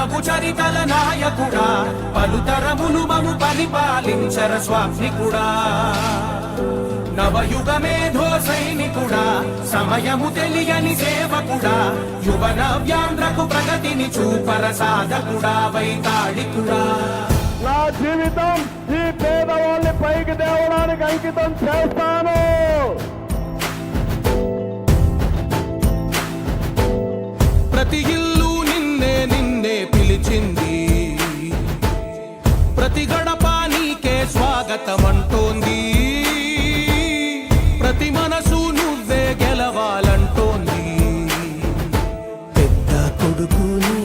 మగు చరితల నాయకుడా పలుతరములు మము పరిపాలించర స్వామికుడా నవయుగ మేధో సైనికుడా సమయము తెలియని సేవకుడా యువ నవ్యాంధ్రకు ప్రగతిని చూపర సాధకుడా వైతాళికుడా నా జీవితం ఈ పేదవాళ్ళని పైకి తేవడానికి అంకితం చేస్తాను. ప్రతి ఇల్లు నిన్నే నిన్నే పిలిచింది, ప్రతి గడప నీకే స్వాగతం అంటోంది, ప్రతి మనసు నువ్వే గెలవాలంటోంది. పెద్ద కొడుకుని